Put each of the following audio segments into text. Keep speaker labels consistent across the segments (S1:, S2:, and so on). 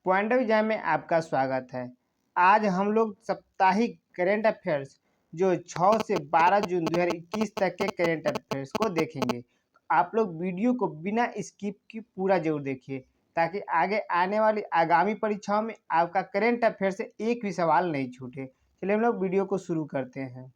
S1: Point of exam में आपका स्वागत है। आज हम लोग साप्ताहिक करेंट अफेयर्स जो 6 से 12 जून 2021 तक के करेंट अफेयर्स को देखेंगे। तो आप लोग वीडियो को बिना स्किप की पूरा जरूर देखिए ताकि आगे आने वाली आगामी परीक्षाओं में आपका करेंट अफेयर से एक भी सवाल नहीं छूटे। चलिए हम लोग वीडियो को शुरू करते हैं।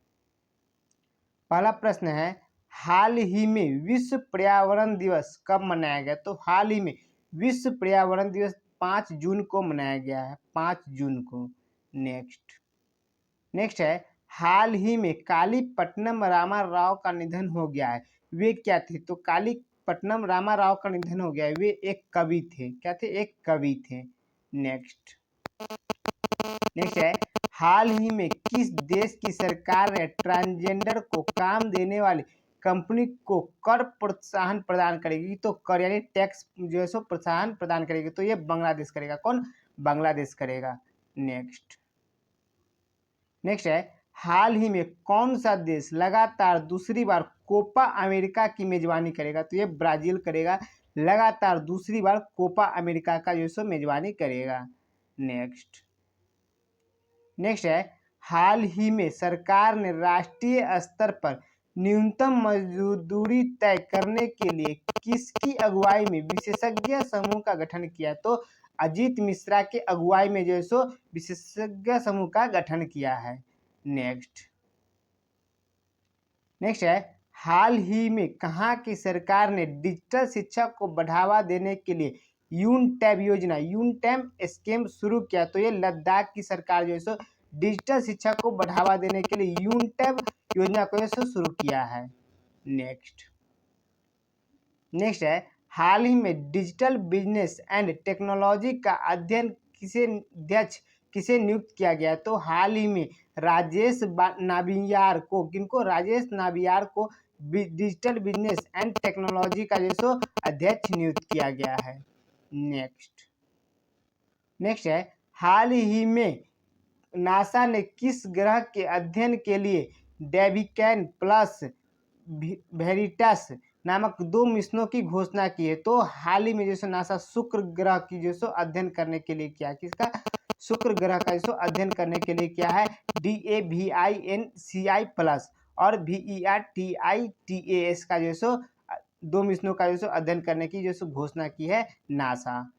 S1: पहला प्रश्न है, हाल ही में विश्व पर्यावरण दिवस कब मनाया गया? तो हाल ही में विश्व पर्यावरण दिवस 5 जून को मनाया गया है, 5 जून को। नेक्स्ट है, हाल ही में कालीपट्टनम रामा राव का निधन हो गया है। वे क्या थे? तो कालीपट्टनम रामा राव का निधन हो गया है। वे एक कवि थे। क्या थे? एक कवि थे। नेक्स्ट है, हाल ही में किस देश की सरकार ने ट्रांसजेंडर को काम देने वाली कंपनी को कर प्रोत्साहन प्रदान करेगी? तो कर यानी टैक्स जो है सो प्रोत्साहन प्रदान करेगी। तो ये बांग्लादेश करेगा। कौन? बांग्लादेश करेगा। नेक्स्ट है, हाल ही में कौन सा देश लगातार दूसरी बार कोपा अमेरिका की मेजबानी करेगा? तो ये ब्राजील करेगा। लगातार दूसरी बार कोपा अमेरिका का जो है सो मेजबानी करेगा। नेक्स्ट है, हाल ही में सरकार ने राष्ट्रीय स्तर पर न्यूनतम मजदूरी तय करने के लिए किसकी अगुवाई में विशेषज्ञ समूह का गठन किया? तो अजीत मिश्रा के अगुवाई में जो है सो विशेषज्ञ समूह का गठन किया है। नेक्स्ट है, हाल ही में कहाँ की सरकार ने डिजिटल शिक्षा को बढ़ावा देने के लिए यूनटैब योजना यूनटैब स्कीम शुरू किया? तो ये लद्दाख की सरकार जो है सो डिजिटल शिक्षा को बढ़ावा देने के लिए यूनटैब योजना को शुरू किया है। नेक्स्ट है, हाल ही में डिजिटल बिजनेस एंड टेक्नोलॉजी का अध्ययन किसे नियुक्त किया गया? तो हाल ही में राजेश नाबियार को, किनको? राजेश नाबियार को डिजिटल बिजनेस एंड टेक्नोलॉजी का जो सो अध्यक्ष नियुक्त किया गया है। नेक्स्ट है, हाल ही में नासा ने किस ग्रह के अध्ययन के लिए डेविकैन प्लस वेरिटस नामक 2 मिशनों की घोषणा की है? तो हाल ही में जो नासा शुक्र ग्रह की जो अध्ययन करने के लिए किया, किसका? शुक्र ग्रह का जो अध्ययन करने के लिए किया है DAVINCI प्लस और VERTITAS का जो 2 मिशनों का जो अध्ययन करने की जो घोषणा की है नासा।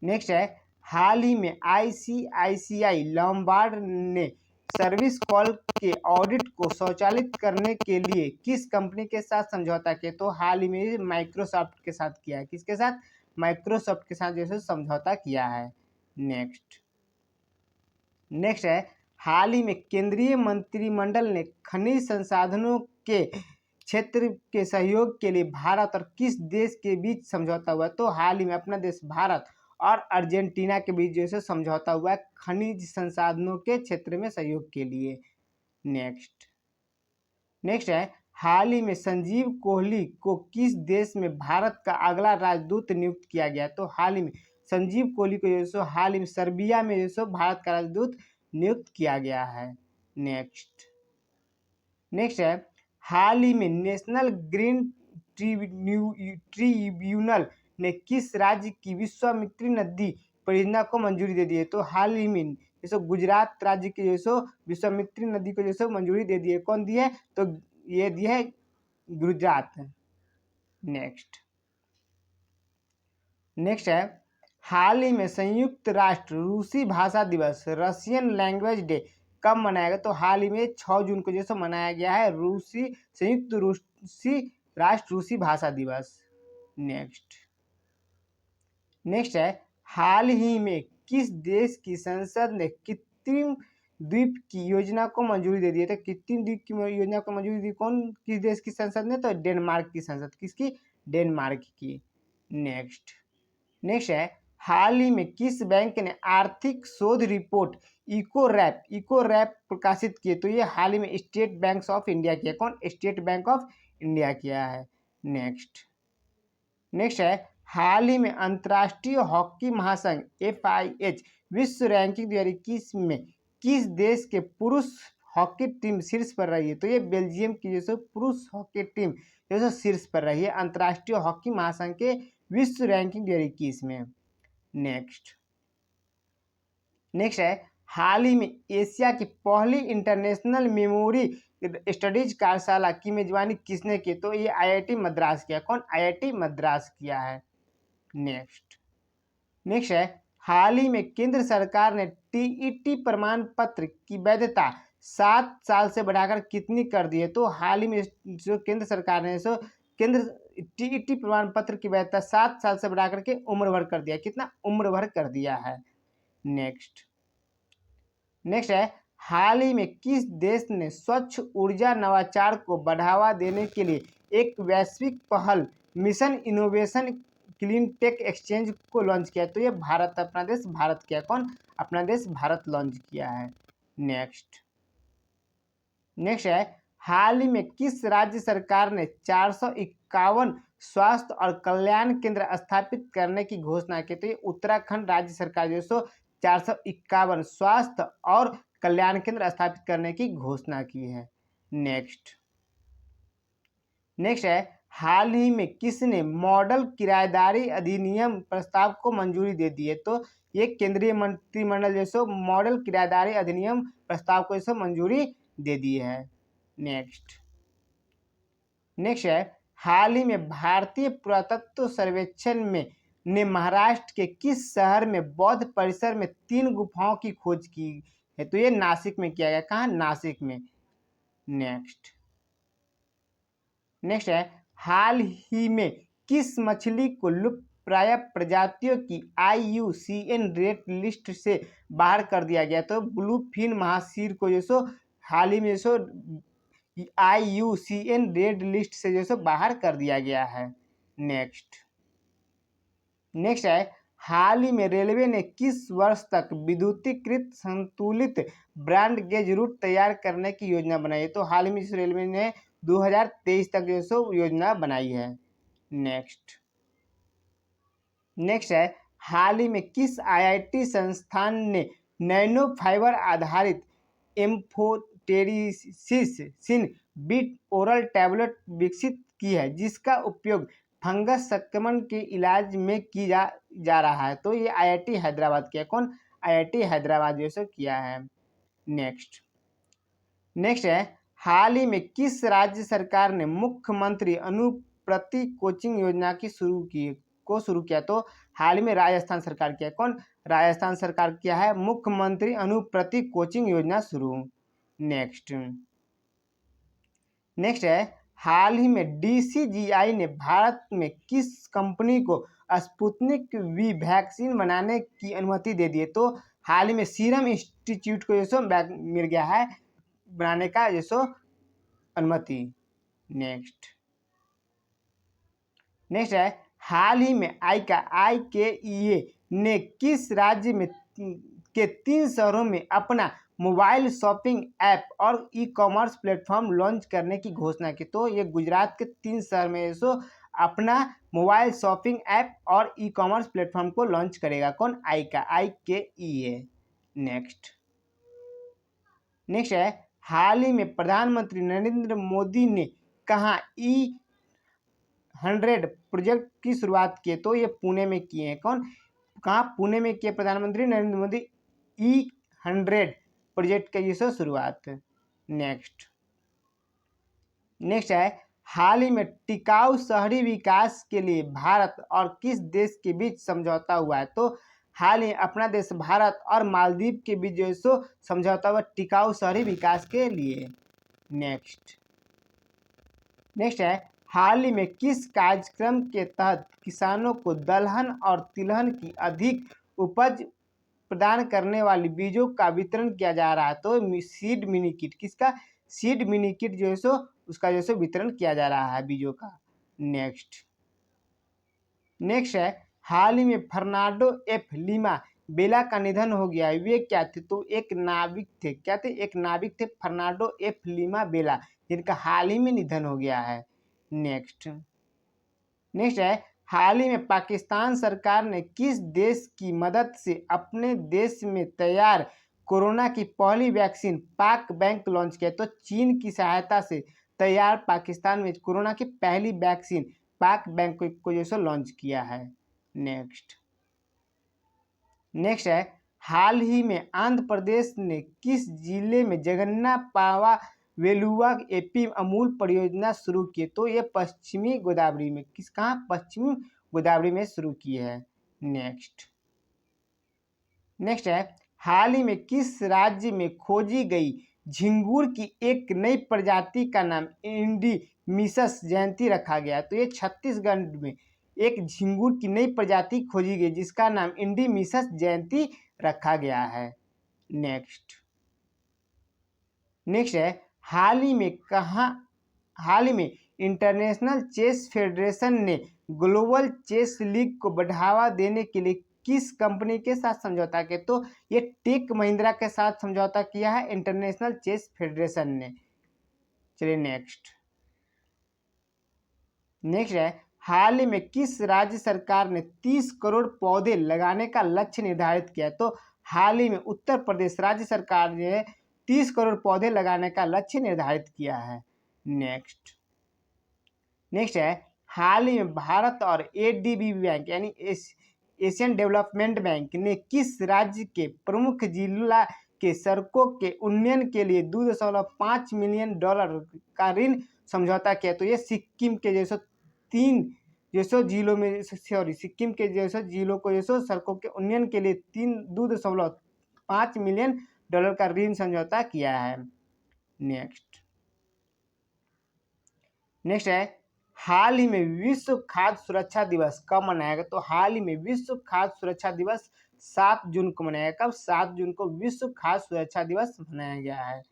S1: नेक्स्ट है, हाल ही में ICICI लॉम्बार्ड ने सर्विस कॉल के ऑडिट को स्वचालित करने के लिए किस कंपनी के साथ समझौता किया? तो हाल ही में माइक्रोसॉफ्ट के साथ किया है। किसके साथ? माइक्रोसॉफ्ट के साथ जैसे समझौता किया है। नेक्स्ट है, हाल ही में केंद्रीय मंत्रिमंडल ने खनिज संसाधनों के क्षेत्र के सहयोग के लिए भारत और किस देश के बीच समझौता हुआ? तो हाल ही में अपना देश भारत और अर्जेंटीना के बीच जो समझौता हुआ है खनिज संसाधनों के क्षेत्र में सहयोग के लिए। नेक्स्ट है, हाल ही में संजीव कोहली को किस देश में भारत का अगला राजदूत नियुक्त किया गया? तो हाल ही में संजीव कोहली को जो हाल ही में सर्बिया में जो भारत का राजदूत नियुक्त किया गया है। नेक्स्ट है, हाल ही में नेशनल ग्रीन ट्रिब्यूनल ने किस राज्य की विश्वामित्री नदी परियोजना को मंजूरी दे दी है? तो हाल ही में गुजरात राज्य की जो विश्वामित्री नदी को जो मंजूरी दे दी है। कौन दी है? तो ये दी है गुजरात। नेक्स्ट है, हाल ही में संयुक्त राष्ट्र रूसी भाषा दिवस रशियन लैंग्वेज डे कब मनाया गया? तो हाल ही में 6 जून को जो मनाया गया है संयुक्त राष्ट्र रूसी भाषा दिवस। नेक्स्ट है, हाल ही में किस देश की संसद ने कृत्रिम द्वीप की योजना को मंजूरी दे दी है? तो कृत्रिम द्वीप की योजना को मंजूरी दी किस देश की संसद ने? तो डेनमार्क की संसद। किसकी? डेनमार्क की। नेक्स्ट है, हाल ही में किस बैंक ने आर्थिक शोध रिपोर्ट इको रैप प्रकाशित किए? तो ये हाल ही में स्टेट बैंक ऑफ इंडिया किया। कौन? स्टेट बैंक ऑफ इंडिया किया है। नेक्स्ट है, हाल ही में अंतर्राष्ट्रीय हॉकी महासंघ FIH विश्व रैंकिंग 2021 में किस देश के पुरुष हॉकी टीम शीर्ष पर रही है? तो ये बेल्जियम की जो पुरुष हॉकी टीम जो है शीर्ष पर रही है अंतर्राष्ट्रीय हॉकी महासंघ के विश्व रैंकिंग 2021 में। नेक्स्ट है हाल ही में एशिया की पहली इंटरनेशनल मेमोरी स्टडीज कार्यशाला की मेजबानी किसने की? तो ये आईआईटी मद्रास किया। कौन? आईआईटी मद्रास किया है। नेक्स्ट है हाल ही में केंद्र सरकार ने टीईटी प्रमाण पत्र की वैधता 7 साल से बढ़ाकर कितनी कर दी है? तो हाल ही में जो केंद्र सरकार ने केंद्र टीईटी प्रमाण पत्र की वैधता 7 साल से बढ़ाकर के उम्र भर कर दिया। कितना? उम्र भर कर दिया है। नेक्स्ट है हाल ही में किस देश ने स्वच्छ ऊर्जा नवाचार को बढ़ावा देने के लिए एक वैश्विक पहल mission innovation clean tech exchange को लॉन्च किया? तो ये भारत, अपना देश भारत किया। कौन? अपना देश भारत लॉन्च किया है। नेक्स्ट है हाल ही में किस राज्य सरकार ने 451 स्वास्थ्य और कल्याण केंद्र स्थापित करने की घोषणा की? तो ये उत्तराखंड राज्य सरकार जो 451 स्वास्थ्य और कल्याण केंद्र स्थापित करने की घोषणा की है। नेक्स्ट है हाल ही में किसने मॉडल किराएदारी अधिनियम प्रस्ताव को मंजूरी दे दी है? तो ये केंद्रीय मंत्रिमंडल जो मॉडल किराएदारी अधिनियम प्रस्ताव को मंजूरी दे दी है। नेक्स्ट है हाल ही में भारतीय पुरातत्व सर्वेक्षण ने महाराष्ट्र के किस शहर में बौद्ध परिसर में 3 गुफाओं की खोज की है? तो ये नासिक में किया गया। कहाँ? नासिक में। नेक्स्ट है हाल ही में किस मछली को लुप्तप्राय प्रजातियों की IUCN रेड लिस्ट से बाहर कर दिया गया? तो ब्लू फिन महासीर को हाल ही में IUCN रेड लिस्ट से बाहर कर दिया गया है। नेक्स्ट है हाल ही में रेलवे ने किस वर्ष तक विद्युतीकृत संतुलित ब्रॉड गेज रूट तैयार करने की योजना बनाई है? तो हाल ही में रेलवे ने 2023 तक योजना बनाई है। नेक्स्ट है हाल ही में किस IIT संस्थान ने नैनो फाइबर आधारित एम्फोटेरिसिन बीट ओरल टैबलेट विकसित की है जिसका उपयोग फंगस संक्रमण के इलाज में जा रहा है? तो ये IIT हैदराबाद किया। कौन? IIT हैदराबाद किया है। नेक्स्ट है हाल ही में किस राज्य सरकार ने मुख्यमंत्री अनुप्रति कोचिंग योजना की शुरू किया? तो हाल ही में राजस्थान सरकार किया। कौन? राजस्थान सरकार किया है मुख्यमंत्री अनुप्रति कोचिंग योजना शुरू। नेक्स्ट है हाल ही में DCGI ने भारत में किस कंपनी को स्पुतनिक V वैक्सीन बनाने की अनुमति दे दी है? तो हाल ही में सीरम इंस्टीट्यूट को मिल गया है बनाने का अनुमति। नेक्स्ट है हाल ही में IKEA ने किस राज्य में के 3 शहरों में अपना मोबाइल शॉपिंग ऐप और ई-कॉमर्स प्लेटफॉर्म लॉन्च करने की घोषणा की? तो ये गुजरात के 3 शहर में अपना मोबाइल शॉपिंग ऐप और ई-कॉमर्स प्लेटफॉर्म को लॉन्च करेगा। कौन? IKEA। नेक्स्ट है हाल ही में प्रधानमंत्री नरेंद्र मोदी ने कहाँ E100 प्रोजेक्ट की शुरुआत की? तो ये पुणे में किए हैं। कौन? कहाँ? पुणे में किए प्रधानमंत्री नरेंद्र मोदी E100 प्रोजेक्ट की शुरुआत। नेक्स्ट है हाल ही में टिकाऊ शहरी विकास के लिए भारत और किस देश के बीच समझौता हुआ है? तो हाल ही अपना देश भारत और मालदीव के बीच समझौता हुआ टिकाऊ शहरी विकास के लिए। नेक्स्ट है हाल ही में किस कार्यक्रम के तहत किसानों को दलहन और तिलहन की अधिक उपज प्रदान करने वाली बीजों का वितरण किया जा रहा है? तो सीड मिनी किट। किसका? सीड मिनी किट उसका वितरण किया जा रहा है बीजों का। नेक्स्ट है हाल ही में फर्नांडो F लीमा बेला का निधन हो गया है। वे क्या थे? तो एक नाविक थे। क्या थे? एक नाविक थे फर्नांडो F लीमा बेला, जिनका हाल ही में निधन हो गया है। नेक्स्ट है हाल ही में पाकिस्तान सरकार ने किस देश की मदद से अपने देश में तैयार कोरोना की पहली वैक्सीन पाक बैंक लॉन्च किया? तो चीन की सहायता से तैयार पाकिस्तान में कोरोना की पहली वैक्सीन पाक बैंक को जैसे लॉन्च किया है। नेक्स्ट है हाल ही में आंध्र प्रदेश ने किस जिले में जगन्ना पावा वेलुआ एपी अमूल परियोजना शुरू की? तो ये पश्चिमी गोदावरी में पश्चिमी गोदावरी में शुरू की है। नेक्स्ट है हाल ही में किस राज्य में खोजी गई झिंगुर की एक नई प्रजाति का नाम इंडिमिसस जयंती रखा गया? तो ये छत्तीसगढ़ में एक झिंगुर की नई प्रजाति खोजी गई जिसका नाम इंडिमिसस जयंती रखा गया है। नेक्स्ट है हाल ही में इंटरनेशनल चेस फेडरेशन ने ग्लोबल चेस लीग को बढ़ावा देने के लिए किस कंपनी के साथ समझौता किया? तो ये टेक महिंद्रा के साथ समझौता किया है इंटरनेशनल चेस फेडरेशन ने। चलिए नेक्स्ट है हाल ही में किस राज्य सरकार ने 30 करोड़ पौधे लगाने का लक्ष्य निर्धारित किया? तो हाल ही में उत्तर प्रदेश राज्य सरकार ने 30 करोड़ पौधे लगाने का लक्ष्य निर्धारित किया है। नेक्स्ट है हाल ही में भारत और एडीबी बैंक यानी एशियन डेवलपमेंट बैंक ने किस राज्य के प्रमुख जिला के सड़कों के उन्नयन के लिए $2.5 मिलियन का ऋण समझौता किया? तो ये सिक्किम के सिक्किम के जैसे जिलों को सड़कों के उन्नयन के लिए $2.5 मिलियन का ऋण समझौता किया है। नेक्स्ट है हाल ही में विश्व खाद्य सुरक्षा दिवस कब मनाया गया? तो हाल ही में विश्व खाद्य सुरक्षा दिवस 7 जून को मनाया गया। कब? 7 जून को विश्व खाद्य सुरक्षा दिवस मनाया गया है।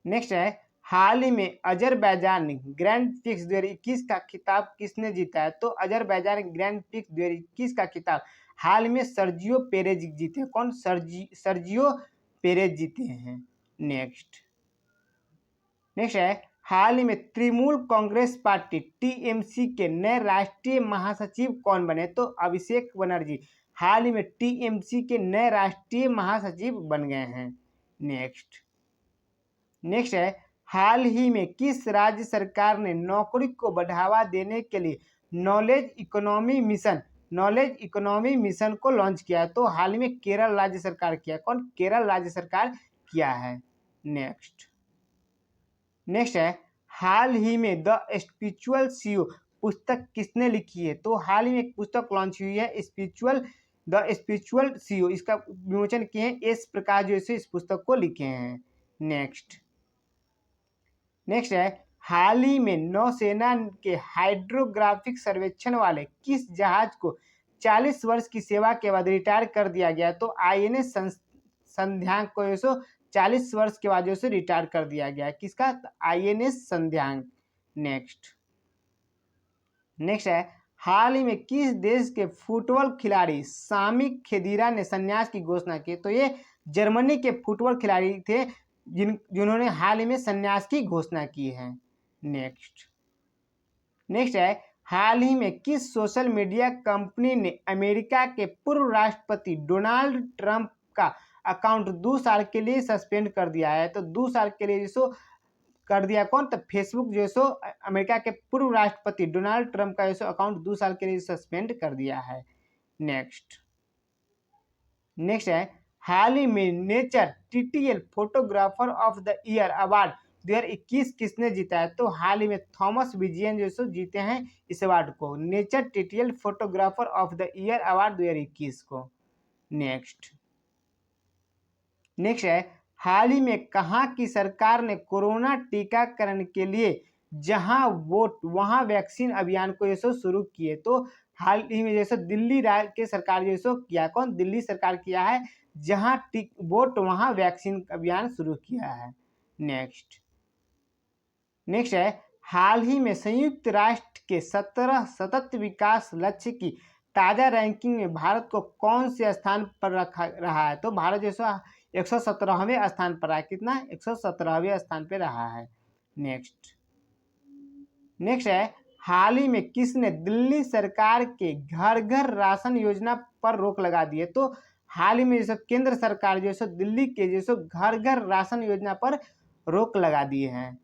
S1: नेक्स्ट है हाल ही में अजरबैजान ग्रैंड पिक्स 2021 का खिताब किसने जीता है? तो अजरबैजान ग्रैंड पिक्स 2021 का खिताब हाल में सर्जियो पेरेज जीते हैं। कौन? सर्जियो पेरेज जीते हैं। नेक्स्ट है हाल ही में तृणमूल कांग्रेस पार्टी टीएमसी के नए राष्ट्रीय महासचिव कौन बने? तो अभिषेक बनर्जी हाल ही में टीएमसी के नए राष्ट्रीय महासचिव बन गए हैं। नेक्स्ट है हाल ही में किस राज्य सरकार ने नौकरी को बढ़ावा देने के लिए नॉलेज इकोनॉमी मिशन को लॉन्च किया? तो हाल ही में केरल राज्य सरकार किया। कौन? केरल राज्य सरकार किया है। नेक्स्ट है हाल ही में द स्पिरिचुअल सीईओ पुस्तक किसने लिखी है? तो हाल ही में एक पुस्तक लॉन्च हुई है द स्पिरिचुअल सीईओ। इसका विमोचन किए हैं एस प्रकाश जो इस पुस्तक को लिखे हैं। नेक्स्ट है हाल ही में नौसेना के हाइड्रोग्राफिक सर्वेक्षण वाले किस जहाज को 40 वर्ष की सेवा के बाद रिटायर कर दिया गया? तो आईएनएस संध्यांग को 40 वर्ष के बाद रिटायर कर दिया गया। किसका? आईएनएस संध्यांग। नेक्स्ट है हाल ही में किस देश के फुटबॉल खिलाड़ी सामी खेदीरा ने संन्यास की घोषणा की? तो ये जर्मनी के फुटबॉल खिलाड़ी थे जिन्होंने हाल ही में संन्यास की घोषणा की है। नेक्स्ट है हाल ही में किस सोशल मीडिया कंपनी ने अमेरिका के पूर्व राष्ट्रपति डोनाल्ड ट्रंप का अकाउंट 2 साल के लिए सस्पेंड कर दिया है? तो 2 साल के लिए कर दिया कौन? तो फेसबुक अमेरिका के पूर्व राष्ट्रपति डोनाल्ड ट्रंप का अकाउंट 2 साल के लिए सस्पेंड कर दिया है। नेक्स्ट है हाल ही में nature TTL photographer of the year award 2021 किसने जीता है? तो हाल ही में थॉमस विजयन जीते हैं इस अवार्ड को, nature TTL photographer of the year award 2021 को। नेक्स्ट है हाल ही में कहाँ की सरकार ने कोरोना टीकाकरण के लिए जहां वोट वहां वैक्सीन अभियान को शुरू किए? तो हाल ही में दिल्ली राज्य के सरकार किया। कौन? दिल्ली सरकार किया है। जहां वोट वहां वैक्सीन अभियान शुरू किया है। नेक्स्ट है हाल ही में संयुक्त राष्ट्र के 17 सतत विकास लक्ष्य की ताजा रैंकिंग में भारत को कौन से स्थान पर रहा है? तो भारत 117वें स्थान पर रहा है। कितना? 117वें स्थान पर रहा है। नेक्स्ट है हाल ही में किसने दिल्ली सरकार के घर घर राशन योजना पर रोक लगा दी है? तो हाल ही में केंद्र सरकार दिल्ली के घर घर राशन योजना पर रोक लगा दिए हैं।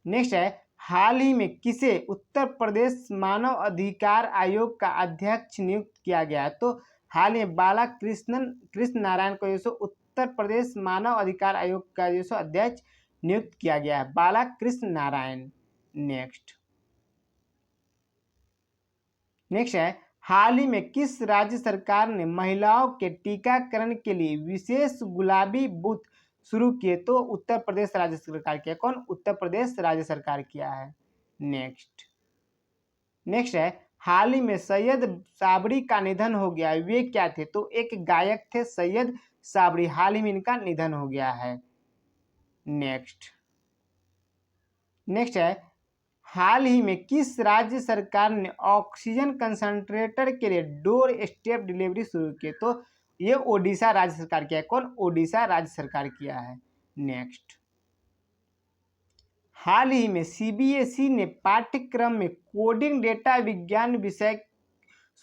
S1: नेक्स्ट है हाल ही में किसे उत्तर प्रदेश मानव अधिकार आयोग का अध्यक्ष नियुक्त किया गया है? तो हाल ही में बाला कृष्ण नारायण को जो उत्तर प्रदेश मानव अधिकार आयोग का जो अध्यक्ष नियुक्त किया गया है, बाला कृष्ण नारायण। नेक्स्ट है हाल ही में किस राज्य सरकार ने महिलाओं के टीकाकरण के लिए विशेष गुलाबी बूथ शुरू किए? तो उत्तर प्रदेश राज्य सरकार किया। कौन? उत्तर प्रदेश राज्य सरकार किया है। नेक्स्ट है हाल ही में सैयद साबरी का निधन हो गया है, वे क्या थे? तो एक गायक थे सैयद साबरी, हाल ही में इनका निधन हो गया है। नेक्स्ट है हाल ही में किस राज्य सरकार ने ऑक्सीजन कंसंट्रेटर के लिए डोर स्टेप डिलीवरी शुरू की? तो ये ओडिशा राज्य सरकार किया है। कौन? ओडिशा राज्य सरकार किया है। हाल ही में सीबीएसई ने पाठ्यक्रम में कोडिंग डेटा विज्ञान विषय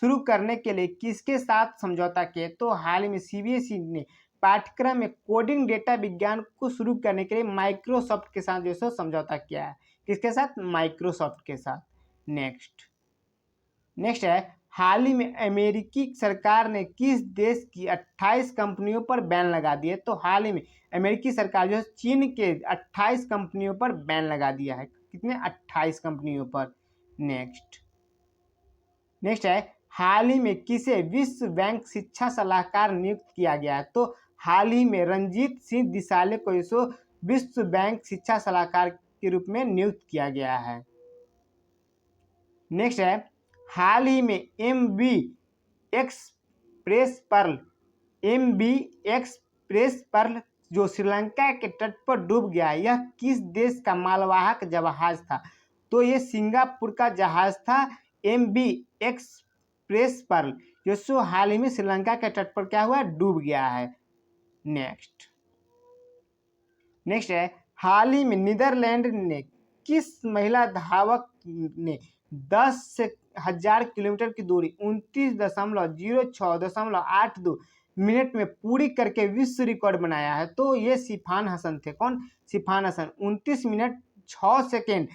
S1: शुरू करने के लिए किसके साथ समझौता किया? तो हाल ही में सीबीएसई ने पाठ्यक्रम में कोडिंग डेटा विज्ञान को शुरू करने के लिए माइक्रोसॉफ्ट के साथ जो समझौता किया है। किसके साथ? माइक्रोसॉफ्ट के साथ। नेक्स्ट है हाल ही में अमेरिकी सरकार ने किस देश की 28 कंपनियों पर बैन लगा दिया? तो हाल ही में अमेरिकी सरकार जो है चीन के 28 कंपनियों पर बैन लगा दिया है। कितने? 28 कंपनियों पर। नेक्स्ट है हाल ही में किसे विश्व बैंक शिक्षा सलाहकार नियुक्त किया गया है? तो हाल ही में रंजीत सिंह दिसाले को विश्व बैंक शिक्षा सलाहकार के रूप में नियुक्त किया गया है। नेक्स्ट है हाल ही में MV एक्सप्रेस पर्ल जो श्रीलंका के तट पर डूब गया, यह किस देश का मालवाहक जहाज था? तो ये सिंगापुर का जहाज था MV एक्सप्रेस पर्ल, जो हाल ही में श्रीलंका के तट पर क्या हुआ? डूब गया है। नेक्स्ट है हाल ही में नीदरलैंड ने किस महिला धावक ने 10,000 किलोमीटर की दूरी 29.06.82 मिनट में पूरी करके विश्व रिकॉर्ड बनाया है? तो ये सिफान हसन थे। कौन? सिफान हसन 29 मिनट 6 सेकेंड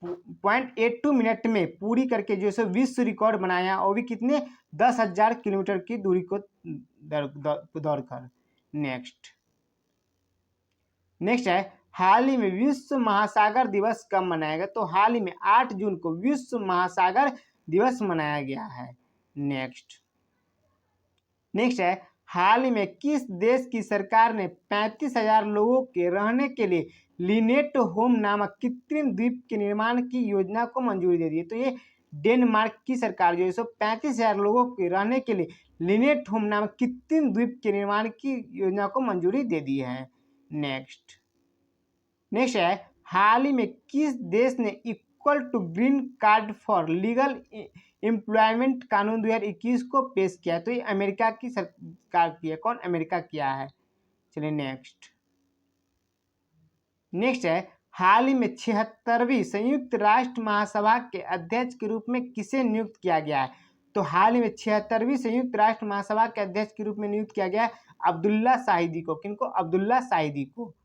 S1: 0.82 मिनट में पूरी करके जो विश्व रिकॉर्ड बनाया, और भी कितने? 10,000 किलोमीटर की दूरी को दौड़कर। नेक्स्ट है हाल ही में विश्व महासागर दिवस कब मनाया गया? तो हाल ही में 8 जून को विश्व महासागर दिवस मनाया गया है। नेक्स्ट है हाल ही में किस देश की सरकार ने 35,000 लोगों के रहने के लिए लिनेट होम नामक कृत्रिम द्वीप के निर्माण की योजना को मंजूरी दे दी है? तो ये डेनमार्क की सरकार जो 35,000 लोगों के रहने के लिए लिनेट होम नामक कृत्रिम द्वीप के निर्माण की योजना को मंजूरी दे दी है। नेक्स्ट है हाल ही में किस देश ने equal to green card for legal employment कानून 2021 को पेश किया? तो ये अमेरिका की सरकार की है। कौन? अमेरिका किया है। चलिए नेक्स्ट है हाल ही में 76वीं संयुक्त राष्ट्र महासभा के अध्यक्ष के रूप में किसे नियुक्त किया गया है? तो हाल ही में 76वीं संयुक्त राष्ट्र महासभा के अध्यक्ष के रूप में नियुक्त किया गया है अब्दुल्ला शाहिदी को। किनको? अब्दुल्ला शाहिदी को।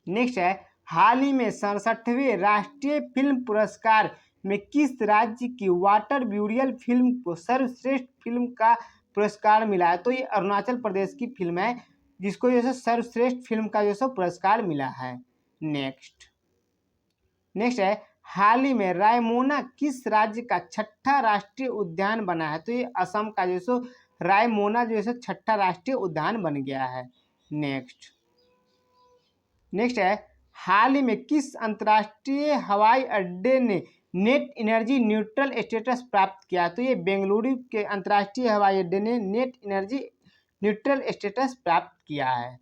S1: नेक्स्ट है हाल ही में 67वें राष्ट्रीय फिल्म पुरस्कार में किस राज्य की वाटर ब्यूरियल फिल्म को सर्वश्रेष्ठ फिल्म का पुरस्कार मिला है? तो ये अरुणाचल प्रदेश की फिल्म है जिसको सर्वश्रेष्ठ फिल्म का पुरस्कार मिला है। नेक्स्ट है हाल ही में रायमोना किस राज्य का छठा राष्ट्रीय उद्यान बना है? तो ये असम का रायमोना छठा राष्ट्रीय उद्यान बन गया है। नेक्स्ट है हाल ही में किस अंतर्राष्ट्रीय हवाई अड्डे ने नेट एनर्जी न्यूट्रल स्टेटस प्राप्त किया? तो ये बेंगलुरु के अंतर्राष्ट्रीय हवाई अड्डे ने नेट एनर्जी न्यूट्रल स्टेटस प्राप्त किया है।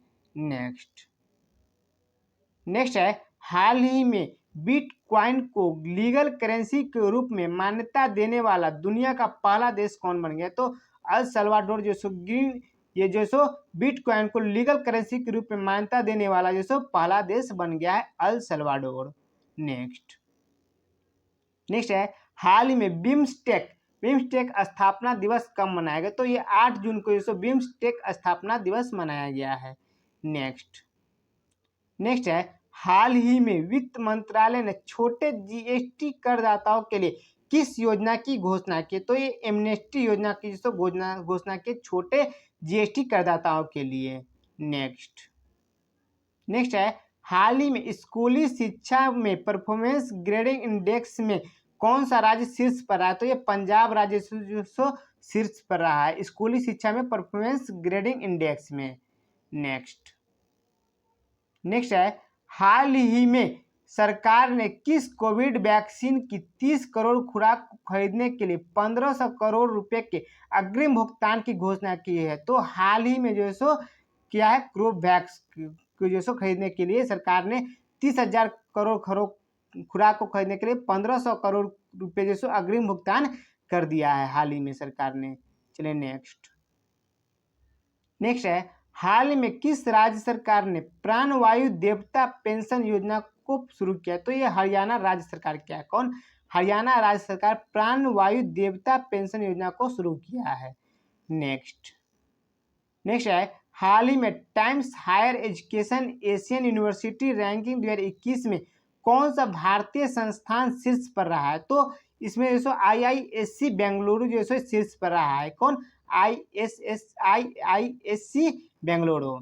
S1: नेक्स्ट है हाल ही में बिटकॉइन को लीगल करेंसी के रूप में मान्यता देने वाला दुनिया का पहला देश कौन बन गया? तो अल सल्वाडोर ये बिटकॉइन को लीगल करेंसी के रूप में मान्यता देने वाला पहला देश बन गया है अल सल्वाडोर। नेक्स्ट है हाल ही में बिम्स्टेक बिम्स्टेक स्थापना दिवस कब मनाया गया? तो ये 8 जून को जो बिम्स्टेक स्थापना दिवस मनाया गया है। नेक्स्ट है, हाल ही में वित्त मंत्रालय ने छोटे जीएसटी करदाताओं के लिए किस योजना की घोषणा की? तो ये एमनेस्टी योजना की घोषणा की, छोटे जीएसटी करदाताओं के लिए। नेक्स्ट है, हाल ही में स्कूली शिक्षा में परफॉर्मेंस ग्रेडिंग इंडेक्स में कौन सा राज्य शीर्ष पर रहा है? तो ये पंजाब राज्य शीर्ष पर रहा है स्कूली शिक्षा में परफॉर्मेंस ग्रेडिंग इंडेक्स में। नेक्स्ट है, हाल ही में सरकार ने किस कोविड वैक्सीन की 30 करोड़ खुराक खरीदने के लिए 1500 करोड़ रुपए के अग्रिम भुगतान की घोषणा की है? तो हाल ही में जो है सो क्या है, कोवैक्स को जो खरीदने के लिए सरकार ने 30,000 करोड़ खुराक को खरीदने के लिए 1500 करोड़ रुपए जो अग्रिम भुगतान कर दिया है हाल ही में सरकार ने। चलिए नेक्स्ट है, हाल में किस राज्य सरकार ने प्राणवायु देवता पेंशन योजना को शुरू किया? तो ये हरियाणा राज्य सरकार क्या है? कौन? हरियाणा राज्य सरकार प्राणवायु देवता पेंशन योजना को शुरू किया है। नेक्स्ट है, हाल ही में Times Higher Education Asian university ranking 2021 में कौन सा भारतीय संस्थान शीर्ष पर रहा है? तो इसमें जो IISc बेंगलुरु जो शीर्ष पर रहा है। कौन? IISc बेंगलुरु।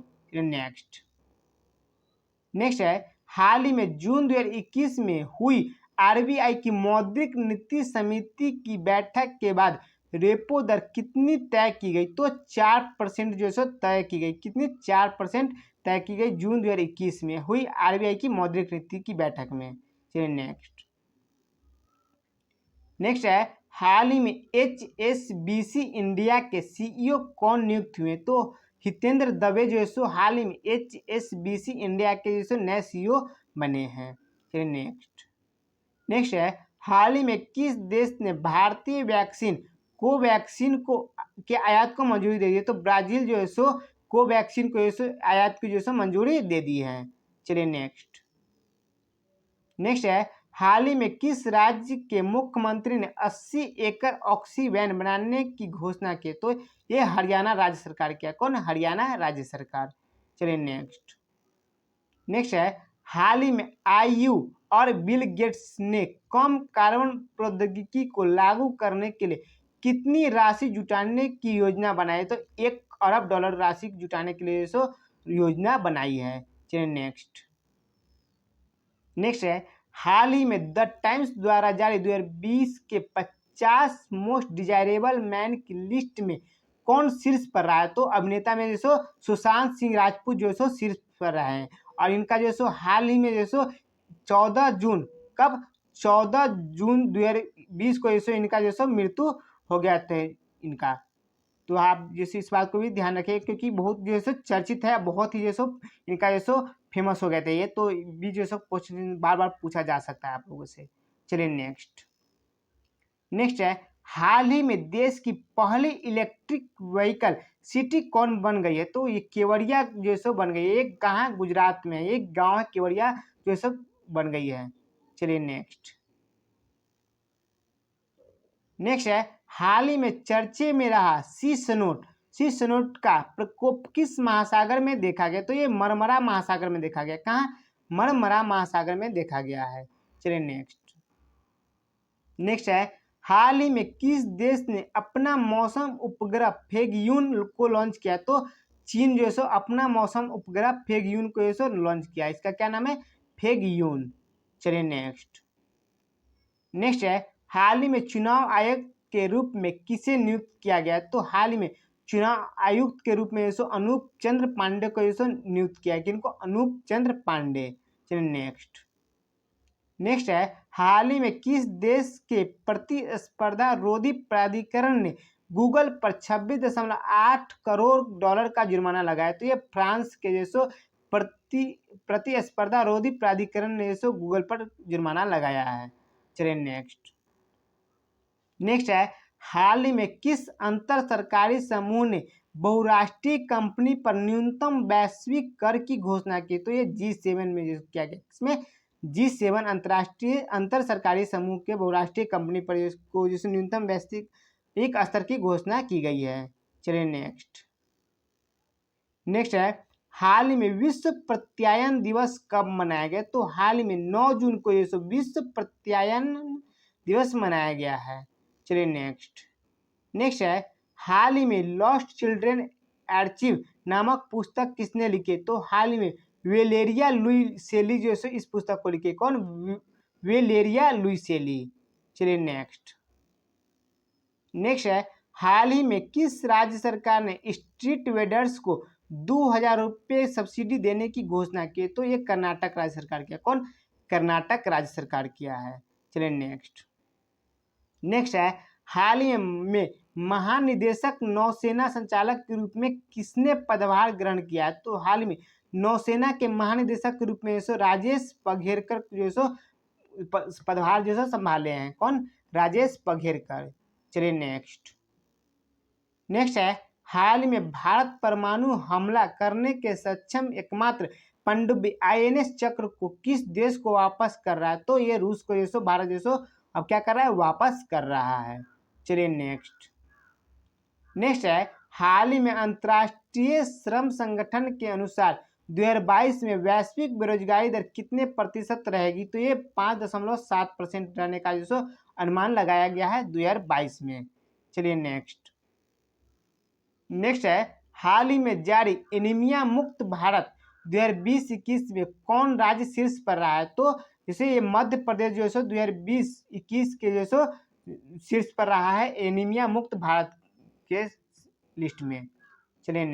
S1: नेक्स्ट है, हाल ही में जून 2021 में हुई आरबीआई की मौद्रिक नीति समिति की बैठक के बाद रेपो दर कितनी तय की गई? तो 4% जो है तय की गई। कितनी? 4% तय की गई जून 2021 में हुई आरबीआई की मौद्रिक नीति की बैठक में। चलिए नेक्स्ट है, हाल ही में HSBC इंडिया के सीईओ कौन नियुक्त हुए? तो हितेंद्र दवे जो है हाल ही में HSBC इंडिया के जो नए सीईओ बने हैं। चलिए नेक्स्ट है, हाल ही में किस देश ने भारतीय वैक्सीन कोवैक्सीन के आयात को मंजूरी दे दी है? तो ब्राजील जो है कोवैक्सीन को आयात की जो मंजूरी दे दी है। चलिए नेक्स्ट है, हाल ही में किस राज्य के मुख्यमंत्री ने 80 एकड़ ऑक्सीवैन बनाने की घोषणा की? तो ये हरियाणा राज्य सरकार क्या? कौन? हरियाणा राज्य सरकार। चलिए नेक्स्ट है, हाल ही में आईयू और बिल गेट्स ने कम कार्बन प्रौद्योगिकी को लागू करने के लिए कितनी राशि जुटाने की योजना बनाई? तो $1 अरब राशि जुटाने के लिए योजना बनाई है। चलिए नेक्स्ट है, हाल ही में द टाइम्स द्वारा जारी 2020 के 50 मोस्ट डिजायरेबल मैन की लिस्ट में कौन शीर्ष पर रहा है? तो अभिनेता में सुशांत सिंह राजपूत जो शीर्ष पर रहे हैं। और इनका जो हाल ही में जो 14 जून 2020 को इनका जो मृत्यु हो गया था इनका। तो आप जैसे इस बात को भी ध्यान रखें क्योंकि बहुत जो चर्चित है, बहुत ही जो इनका जो फेमस हो गए थे ये, तो भी जो क्वेश्चन बार बार पूछा जा सकता है आप लोगों से। चलिए नेक्स्ट है, हाल ही में देश की पहली इलेक्ट्रिक व्हीकल सिटी कौन बन गई है? तो ये केवड़िया जो बन गई है। एक कहाँ? गुजरात में एक गांव है केवड़िया जो बन गई है। चलिए नेक्स्ट है, हाल ही में चर्चे में रहा सी सनोट का प्रकोप किस महासागर में देखा गया? तो ये मरमरा महासागर में देखा गया। कहाँ? मरमरा महासागर में देखा गया है। चलिए नेक्स्ट है, हाल ही में किस देश ने अपना मौसम उपग्रह फेगयुन को लॉन्च किया? तो चीन जो अपना मौसम उपग्रह फेगयुन को लॉन्च किया। इसका क्या नाम है? फेगयुन। चलिए नेक्स्ट है, हाल ही में चुनाव आयोग के रूप में किसे नियुक्त किया गया? तो हाल ही में चुनाव आयुक्त के रूप में अनूप चंद्र पांडे को नियुक्त किया। किनको? अनूप चंद्र पांडे। चलिए नेक्स्ट है, हाल ही में किस देश के प्रतिस्पर्धा रोधी प्राधिकरण ने गूगल पर $26.8 करोड़ का जुर्माना लगाया? तो ये फ्रांस के प्रतिस्पर्धा रोधी प्राधिकरण ने गूगल पर जुर्माना लगाया है। चलिए नेक्स्ट है, हाल ही में किस अंतर सरकारी समूह ने बहुराष्ट्रीय कंपनी पर न्यूनतम वैश्विक कर की घोषणा की? तो ये G7 में जो किया गया। इसमें G7 अंतर सरकारी समूह के बहुराष्ट्रीय कंपनी पर न्यूनतम वैश्विक एक स्तर की घोषणा की गई है। चलिए नेक्स्ट है हाल ही में विश्व प्रत्यायन दिवस कब मनाया गया? तो हाल ही में 9 जून को ये विश्व प्रत्यायन दिवस मनाया गया है। चलिए नेक्स्ट है हाल ही में लॉस्ट चिल्ड्रेन आर्चिव नामक पुस्तक किसने लिखी? तो हाल ही में वेलेरिया लुइसेली जो है इस पुस्तक को लिखे। कौन? वेलेरिया लुइसेली। चलिए नेक्स्ट है हाल ही में किस राज्य सरकार ने स्ट्रीट वेंडर्स को 2000 रुपये सब्सिडी देने की घोषणा की? तो ये कर्नाटक राज्य सरकार किया। कौन? कर्नाटक राज्य सरकार किया है। चलिए नेक्स्ट है हाल ही में महानिदेशक नौसेना संचालक के रूप में किसने पदभार ग्रहण किया? तो हाल में नौसेना के महानिदेशक के रूप में राजेश पघेरकर जो पदभार जो संभाले हैं। कौन? राजेश पघेरकर। चलिए नेक्स्ट है हाल में भारत परमाणु हमला करने के सक्षम एकमात्र पनडुब्बी INS चक्र को किस देश को वापस कर रहा है? तो ये रूस को भारत अब क्या कर रहा है? वापस कर रहा है। चलिए नेक्स्ट है हाल ही में अंतर्राष्ट्रीय श्रम संगठन के अनुसार 2022 में वैश्विक बेरोजगारी दर कितने प्रतिशत रहेगी? तो ये 5.7% रहने का अनुमान लगाया गया है 2022 में। चलिए नेक्स्ट है हाल ही में जारी एनीमिया मुक्त भारत 2020-21 में कौन राज्य शीर्ष पर रहा है? तो जैसे ये मध्य प्रदेश 2020-21 के शीर्ष पर रहा है एनीमिया मुक्त भारत के लिस्ट में। चलिए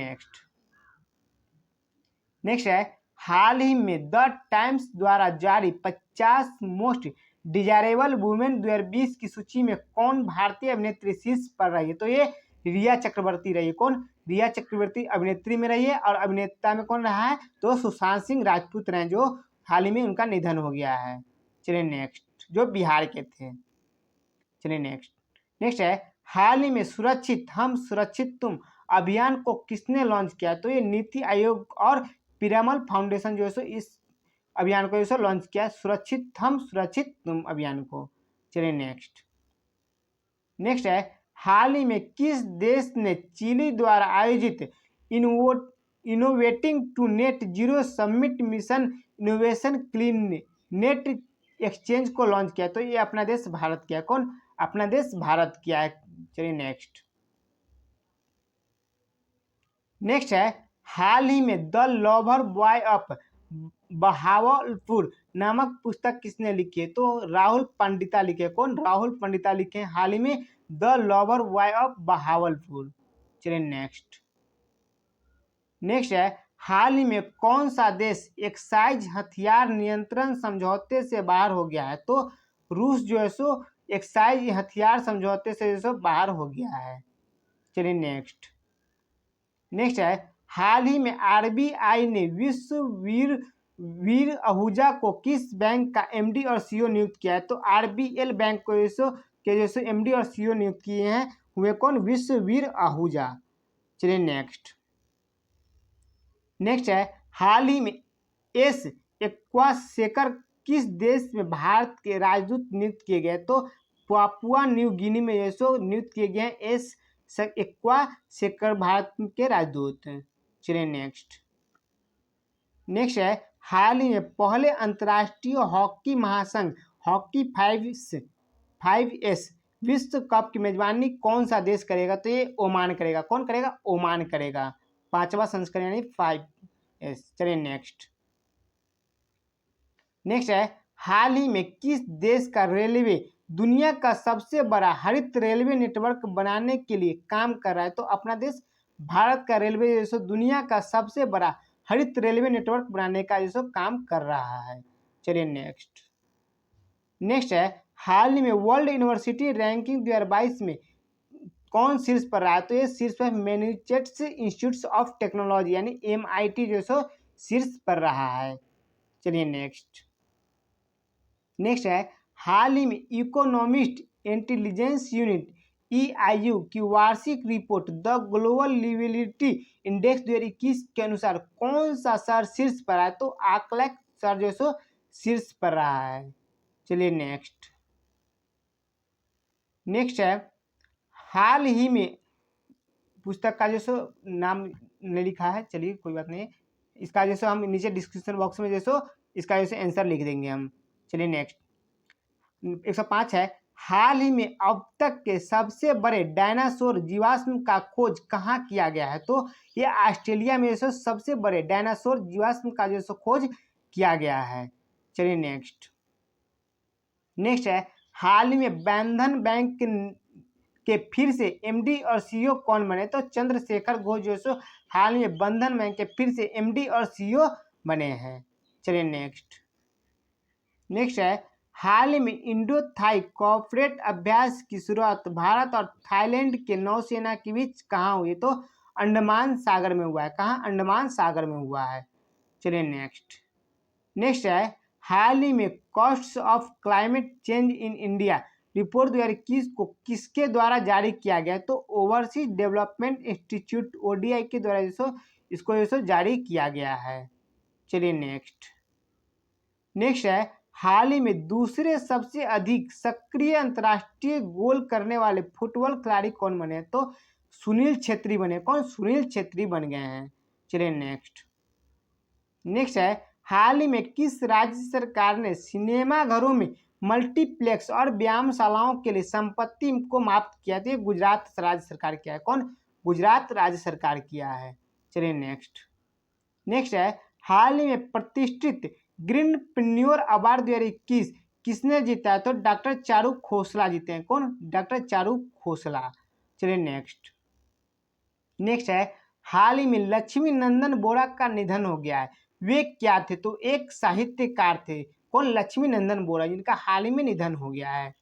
S1: नेक्स्ट है हाल ही में द टाइम्स द्वारा जारी 50 मोस्ट डिजायरेबल वुमेन 2020 की सूची में कौन भारतीय अभिनेत्री शीर्ष पर रही है? तो ये रिया चक्रवर्ती रही है। कौन? रिया चक्रवर्ती अभिनेत्री में रही है। और अभिनेता में कौन रहा है? तो सुशांत सिंह राजपूत रहे, जो हाल ही में उनका निधन हो गया है। चलिए नेक्स्ट, जो बिहार के थे। चलिए नेक्स्ट है हाल ही में सुरक्षित हम सुरक्षित तुम अभियान को किसने लॉन्च किया? तो ये नीति आयोग और पिरामल फाउंडेशन इस अभियान को लॉन्च किया, सुरक्षित हम सुरक्षित तुम अभियान को। चलिए नेक्स्ट है हाल ही में किस देश ने चिली द्वारा आयोजित innovating to net zero summit mission innovation clean net exchange को लॉन्च किया? तो ये अपना देश भारत किया। कौन? अपना देश भारत किया है। चलिए नेक्स्ट है हाल ही में the lover boy of Bahawalpur नामक पुस्तक किसने लिखी है? तो राहुल पंडिता लिखे। कौन? राहुल पंडिता लिखे हाल ही में the lover boy of Bahawalpur. चलिए नेक्स्ट है हाल ही में कौन सा देश एक्साइज हथियार नियंत्रण समझौते से बाहर हो गया है? तो रूस एक्साइज हथियार समझौते से बाहर हो गया है। चलिए नेक्स्ट है हाल ही में RBI ने विश्व वीर आहूजा को किस बैंक का MD और CEO नियुक्त किया है? तो RBL बैंक को के MD और CEO नियुक्त किए हैं हुए। कौन? विश्व वीर आहूजा। चलिए नेक्स्ट है हाल ही में S एक्वासेकर किस देश में भारत के राजदूत नियुक्त किए गए? तो पापुआ न्यू गिनी में नियुक्त किए गए हैं S एक्वासेकर भारत के राजदूत। चलिए नेक्स्ट है हाल ही में पहले अंतर्राष्ट्रीय हॉकी महासंघ हॉकी 5S विश्व कप की मेजबानी कौन सा देश करेगा? तो ये ओमान करेगा। कौन करेगा? ओमान करेगा। 5वां संस्करण यानी 5S। चलिए नेक्स्ट है हाल ही में किस देश का रेलवे दुनिया का सबसे बड़ा हरित रेलवे नेटवर्क बनाने के लिए काम कर रहा है? तो अपना देश भारत का रेलवे दुनिया का सबसे बड़ा हरित रेलवे नेटवर्क बनाने का काम कर रहा है। चलिए नेक्स्ट है हाल ही में वर्ल्ड यूनिवर्सिटी रैंकिंग 2022 में कौन शीर्ष पर रहा है? तो ये शीर्ष पर मैसेच्यूसेट्स इंस्टीट्यूट ऑफ टेक्नोलॉजी यानी MIT शीर्ष पर रहा है। चलिए नेक्स्ट है हाल ही में इकोनॉमिस्ट इंटेलिजेंस यूनिट EIU की वार्षिक रिपोर्ट द ग्लोबल लिविलिटी इंडेक्स 2021 के अनुसार कौन सा शहर शीर्ष पर है? तो आकलैंड शहर शीर्ष पर रहा है। चलिए नेक्स्ट है हाल ही में पुस्तक का जो सो नाम नहीं लिखा है, चलिए कोई बात नहीं, इसका जैसे हम नीचे डिस्क्रिप्शन बॉक्स में जैसे इसका जैसे आंसर लिख देंगे हम। चलिए नेक्स्ट 105 है, हाल ही में अब तक के सबसे बड़े डायनासोर जीवाश्म का खोज कहाँ किया गया है? तो ये ऑस्ट्रेलिया में जो सबसे बड़े डायनासोर जीवाश्म का जो खोज किया गया है। चलिए नेक्स्ट है, हाल ही में बंधन बैंक के फिर से एमडी और सीईओ कौन बने? तो चंद्रशेखर घोष जो सो हाल में बंधन बैंक के फिर से एमडी और सीईओ बने हैं। चलिए नेक्स्ट है, हाल ही में इंडो थाई कॉर्पोरेट अभ्यास की शुरुआत भारत और थाईलैंड के नौसेना के बीच कहाँ हुई? तो अंडमान सागर में हुआ है। कहाँ? अंडमान सागर में हुआ है। चलिए नेक्स्ट है, हाल ही में costs of climate change in India report 2021 को किसके द्वारा जारी किया गया? तो ओवरसीज डेवलपमेंट इंस्टीट्यूट ओडीआई के द्वारा इसको जारी किया गया है। चलिए नेक्स्ट है, हाल ही में दूसरे सबसे अधिक सक्रिय अंतर्राष्ट्रीय गोल करने वाले फुटबॉल खिलाड़ी कौन बने? तो सुनील छेत्री बने। कौन? सुनील छेत्री बन गए हैं। चलिए नेक्स्ट है, हाल ही में किस राज्य सरकार ने सिनेमा घरों में मल्टीप्लेक्स और व्यायामशालाओं के लिए संपत्ति को समाप्त किया? तो ये गुजरात राज्य सरकार किया है। कौन? गुजरात राज्य सरकार किया है। चलिए नेक्स्ट है, हाल ही में प्रतिष्ठित ग्रीनप्रेन्योर अवार्ड 2021 किसने जीता है? तो डॉक्टर चारू खोसला जीते हैं। कौन? डॉक्टर चारू खोसला। चलिए नेक्स्ट है, हाल ही में लक्ष्मी नंदन बोरा का निधन हो गया है। वे क्या थे? तो एक साहित्यकार थे। कौन? लक्ष्मी नंदन बोरा, जिनका हाल ही में निधन हो गया है।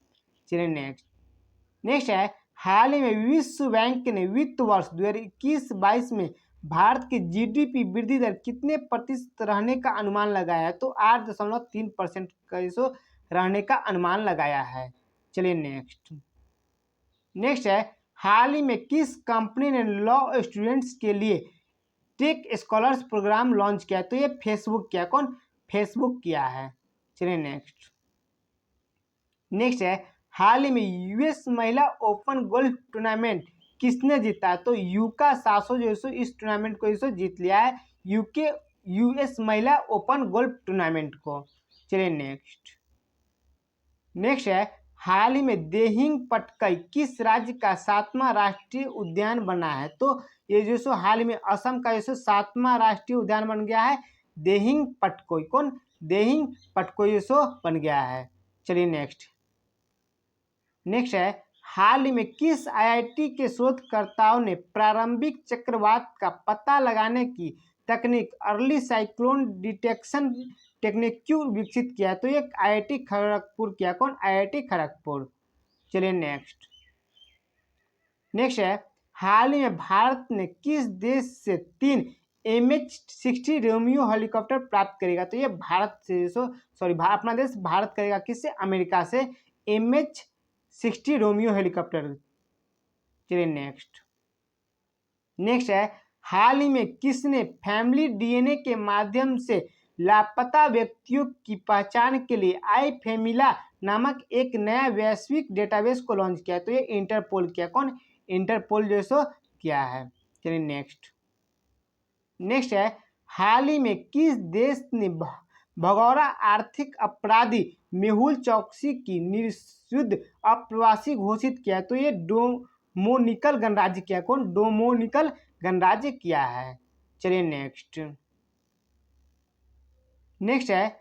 S1: चलिए नेक्स्ट है, हाल ही में विश्व बैंक ने वित्त वर्ष 2021-22 में भारत की जीडीपी वृद्धि दर कितने प्रतिशत रहने का अनुमान लगाया है? तो 8.3% का रहने का अनुमान लगाया है। चलिए नेक्स्ट है, हाल ही में किस कंपनी ने लॉ स्टूडेंट्स के लिए टेक स्कॉलर्स प्रोग्राम लॉन्च किया? तो ये फेसबुक किया। कौन? फेसबुक किया है। चलिए नेक्स्ट है, हाल ही में यूएस महिला ओपन गोल्फ टूर्नामेंट किसने जीता? तो यूका सासो जो इस टूर्नामेंट को जीत लिया है, यूएस महिला ओपन गोल्फ टूर्नामेंट को। चलिए नेक्स्ट है, हाल ही में देहिंग पटकाई किस राज्य का 7वां राष्ट्रीय उद्यान बना है? तो ये जो हाल ही में असम का 7वां राष्ट्रीय उद्यान बन गया है, देहिंग पटकोई। कौन? देहिंग पटकोई बन गया है। चलिए नेक्स्ट है, हाल ही में किस आईआईटी के शोधकर्ताओं ने प्रारंभिक चक्रवात का पता लगाने की तकनीक अर्ली साइक्लोन डिटेक्शन टेक्निक क्यों विकसित किया? तो ये आईआईटी खड़गपुर किया। कौन? आईआईटी खड़गपुर। चलिए नेक्स्ट है, हाल ही में भारत ने किस देश से 3 MH-60 रोमियो हेलीकॉप्टर प्राप्त करेगा? तो ये भारत से अपना देश भारत करेगा। किससे? अमेरिका से MH-60 रोमियो हेलीकॉप्टर। चलिए नेक्स्ट है, हाल ही में किसने फैमिली डीएनए के माध्यम से लापता व्यक्तियों की पहचान के लिए आई फैमिला नामक एक नया वैश्विक डेटाबेस को लॉन्च किया? तो ये इंटरपोल किया। कौन? इंटरपोल जो किया है। चलिए नेक्स्ट है, हाल ही में किस देश ने भगोड़ा आर्थिक अपराधी मेहुल चौकसी की निषिद्ध अप्रवासी घोषित किया? तो ये डोमिनिकन गणराज्य किया। कौन? डोमिनिकन गणराज्य किया है। चलिए नेक्स्ट है,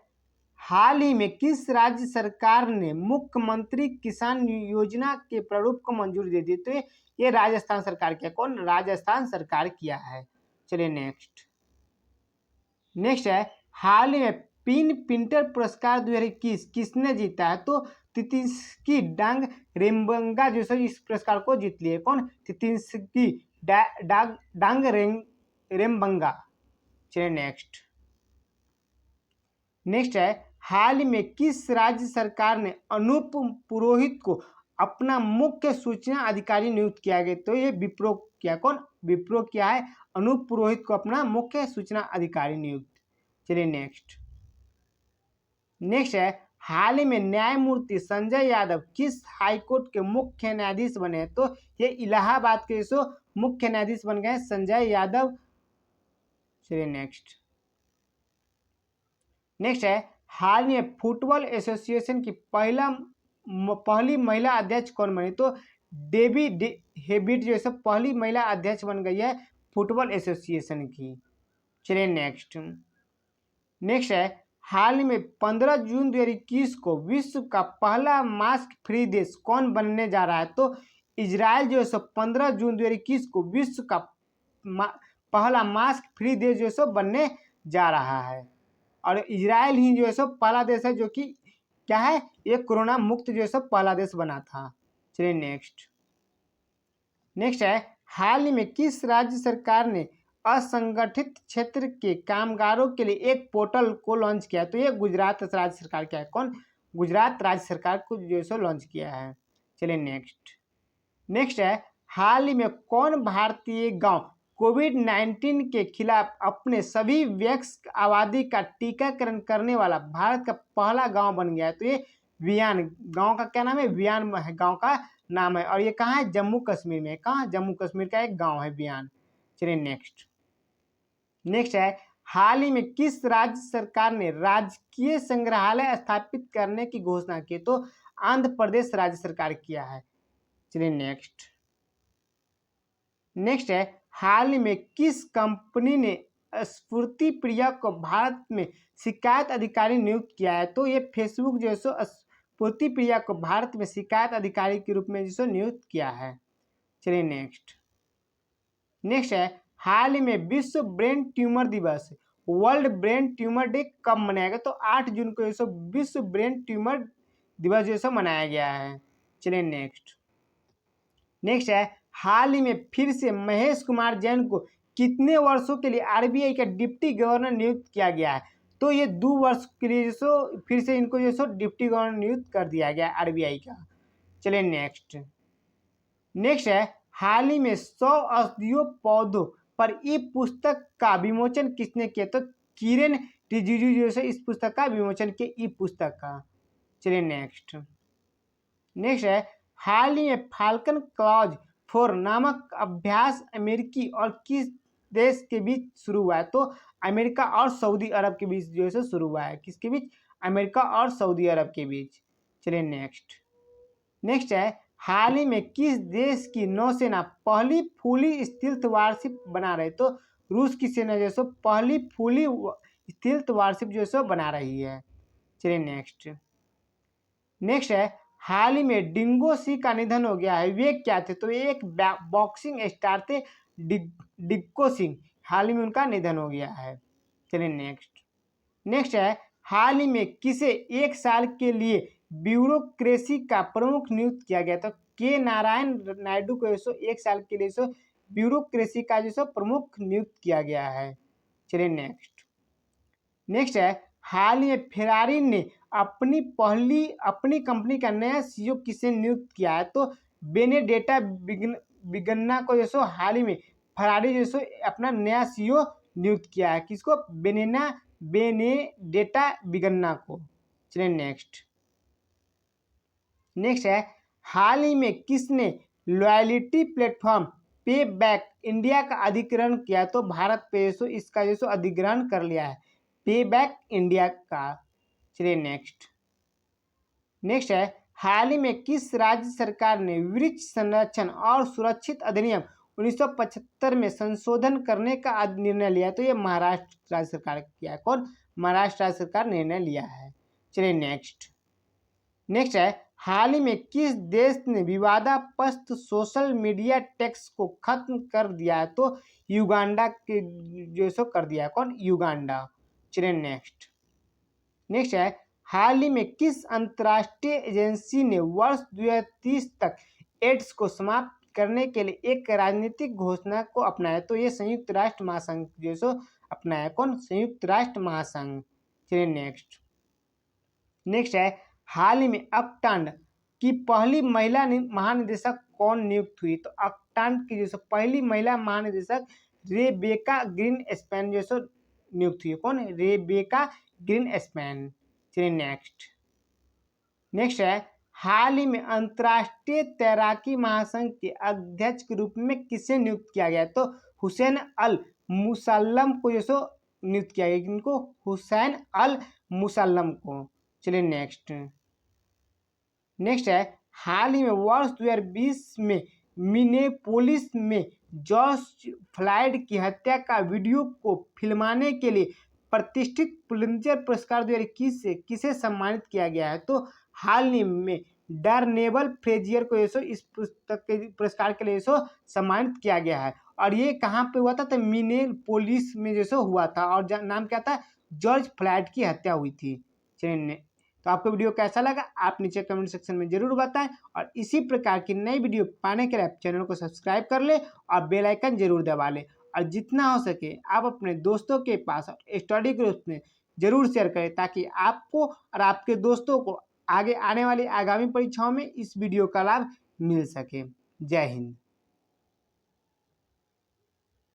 S1: हाल ही में किस राज्य सरकार ने मुख्यमंत्री किसान योजना के प्रारूप को मंजूरी दे दी? तो ये राजस्थान सरकार किया। कौन? राजस्थान सरकार किया है। चलिए नेक्स्ट है, हाल ही में पिन पिंटर पुरस्कार 2021 किसने जीता है? तो तितिस्की डांग रेम्बंगा जो इस पुरस्कार को जीत लिए। कौन? तितिस्की डांग रेम्बंगा। चलिए नेक्स्ट है, हाल ही में किस राज्य सरकार ने अनूप पुरोहित को अपना मुख्य सूचना अधिकारी नियुक्त किया गया? तो ये विप्रो किया। कौन? विप्रो किया है, अनूप पुरोहित को अपना मुख्य सूचना अधिकारी नियुक्त। चलिए नेक्स्ट है, हाल ही में न्यायमूर्ति संजय यादव किस हाईकोर्ट के मुख्य न्यायाधीश बने हैं? तो ये इलाहाबाद के जो मुख्य न्यायाधीश बन गए हैं संजय यादव। चलिए नेक्स्ट है हाल में फुटबॉल एसोसिएशन की पहली महिला अध्यक्ष कौन बनी? तो डेबी हेबिट जो है पहली महिला अध्यक्ष बन गई है फुटबॉल एसोसिएशन की। चलिए नेक्स्ट है हाल ही में 15 जून 2021 को विश्व का पहला मास्क फ्री देश कौन बनने जा रहा है? तो इजराइल जो है 15 जून 2021 को विश्व का पहला मास्क फ्री देश जो है बनने जा रहा है और इजराइल ही जो है पहला देश है जो कि क्या है, ये कोरोना मुक्त जो है पहला देश बना था। चलिए नेक्स्ट है हाल ही में किस राज्य सरकार ने असंगठित क्षेत्र के कामगारों के लिए एक पोर्टल को लॉन्च किया? तो ये गुजरात राज्य सरकार क्या है? कौन? गुजरात राज्य सरकार को जो है लॉन्च किया है। चलिए नेक्स्ट है हाल ही में कौन भारतीय गांव कोविड-19 के खिलाफ अपने सभी वयस्क आबादी का टीकाकरण करने वाला भारत का पहला गांव बन गया है? तो ये वियान गांव का क्या नाम है? वियान गांव का नाम है और ये कहाँ है? जम्मू कश्मीर में। कहाँ? जम्मू कश्मीर का एक गांव है वियान। चलिए नेक्स्ट है हाल ही में किस राज्य सरकार ने राजकीय संग्रहालय स्थापित करने की घोषणा की? तो आंध्र प्रदेश राज्य सरकार किया है। चलिए नेक्स्ट है हाल ही में किस कंपनी ने स्फूर्ति प्रिया को भारत में शिकायत अधिकारी नियुक्त किया है? तो ये फेसबुक जो है स्फूर्ति प्रिया को भारत में शिकायत अधिकारी के रूप में जो नियुक्त किया है। चलिए नेक्स्ट है हाल ही में विश्व ब्रेन ट्यूमर दिवस वर्ल्ड ब्रेन ट्यूमर डे कब मनाया गया? तो 8 जून को जो विश्व ब्रेन ट्यूमर दिवस जो मनाया गया है। चलिए नेक्स्ट है हाल ही में फिर से महेश कुमार जैन को कितने वर्षों के लिए आरबीआई का डिप्टी गवर्नर नियुक्त किया गया है? तो ये 2 वर्ष के लिए जो फिर से इनको जो डिप्टी गवर्नर नियुक्त कर दिया गया आरबीआई का। चलिए नेक्स्ट है हाल ही में 100 औषधीय पौधों पर ई पुस्तक का विमोचन किसने किया? तो किरण रिजिजू जो है इस पुस्तक का विमोचन किया ई पुस्तक का। चलिए नेक्स्ट है हाल ही में फाल्कन क्लॉज 4 नामक अभ्यास अमेरिकी और किस देश के बीच शुरू हुआ है? तो अमेरिका और सऊदी अरब के बीच जो है शुरू हुआ है। किसके बीच? अमेरिका और सऊदी अरब के बीच। चलिए नेक्स्ट है हाल ही में किस देश की नौसेना पहली फुली स्टील्थ वारशिप बना रही? तो रूस की सेना जो है पहली फुली स्टील्थ वारशिप जो है बना रही है। चलिए नेक्स्ट है हाल ही में डिंगो सी का निधन हो गया है। वे क्या थे? तो एक बॉक्सिंग स्टार थे डिक्को सिंह। हाल ही में उनका निधन हो गया है। चलिए नेक्स्ट है हाल ही में किसे 1 साल के लिए ब्यूरोक्रेसी का प्रमुख नियुक्त किया गया? तो के नारायण नायडू को 1 साल के लिए ब्यूरोक्रेसी का जो प्रमुख नियुक्त किया गया है। चलिए नेक्स्ट है हाल ही में फेरारी ने अपनी कंपनी का नया सीईओ किसे नियुक्त किया है? तो बेनेडेटा बिगन्ना को जो हाल ही में फेरारी जो अपना नया सीईओ नियुक्त किया है। किसको? बेनेडेटा बिगन्ना को। चलिए नेक्स्ट है हाल ही में किसने लॉयल्टी प्लेटफॉर्म पे बैक इंडिया का अधिग्रहण किया? तो भारत पे इसका जो अधिग्रहण कर लिया है पे बैक इंडिया का। चलिए नेक्स्ट है हाल ही में किस राज्य सरकार ने वृक्ष संरक्षण और सुरक्षित अधिनियम 1975 में संशोधन करने का निर्णय लिया? तो ये महाराष्ट्र राज्य सरकार किया है। कौन? महाराष्ट्र राज्य सरकार निर्णय लिया है। चलिए नेक्स्ट है हाल ही में किस देश ने विवादास्पद सोशल मीडिया टैक्स को खत्म कर दिया है? तो युगांडा के जो कर दिया है। कौन? युगांडा। चलिए नेक्स्ट है हाल ही में किस अंतर्राष्ट्रीय एजेंसी ने वर्ष 2030 तक एड्स को समाप्त करने के लिए एक राजनीतिक घोषणा को अपनाया? तो ये संयुक्त राष्ट्र महासंघ जो अपनाया। कौन? संयुक्त राष्ट्र महासंघ। चलिए नेक्स्ट है हाल ही में अक्टांड की पहली महिला महानिदेशक कौन नियुक्त हुई? तो अक्टांड की जो पहली महिला महानिदेशक रेबेका ग्रीनस्पैन जो नियुक्त हुई। कौन? Rebecca Greenspan. चलिए नेक्स्ट है, हाल ही में अंतर्राष्ट्रीय तैराकी महासंघ के अध्यक्ष के रूप में किसे नियुक्त किया गया? तो हुसैन अल मुसल्लम को जो सो नियुक्त किया गया। इनको हुसैन अल मुसल्लम को। चलिए नेक्स्ट है, हाल ही में वर्ष 2020 में मिनेपोलिस में जॉर्ज फ्लॉयड की हत्या का वीडियो को फिल्माने के लिए प्रतिष्ठित पुलित्जर पुरस्कार 2021 से किसे सम्मानित किया गया है? तो हाल ही में डर्नेबल फ्रेजियर को इस पुस्तक के पुरस्कार के लिए सम्मानित किया गया है। और ये कहाँ पे हुआ था? तो मिनेपोलिस में हुआ था, और नाम क्या था? जॉर्ज फ्लॉयड की हत्या हुई थी। चलिए, तो आपको वीडियो कैसा लगा आप नीचे कमेंट सेक्शन में जरूर बताएं, और इसी प्रकार की नई वीडियो पाने के लिए आप चैनल को सब्सक्राइब कर ले और बेल आइकन जरूर दबा ले, और जितना हो सके आप अपने दोस्तों के पास और स्टडी ग्रुप में जरूर शेयर करें, ताकि आपको और आपके दोस्तों को आगे आने वाली आगामी परीक्षाओं में इस वीडियो का लाभ मिल सके। जय हिंद।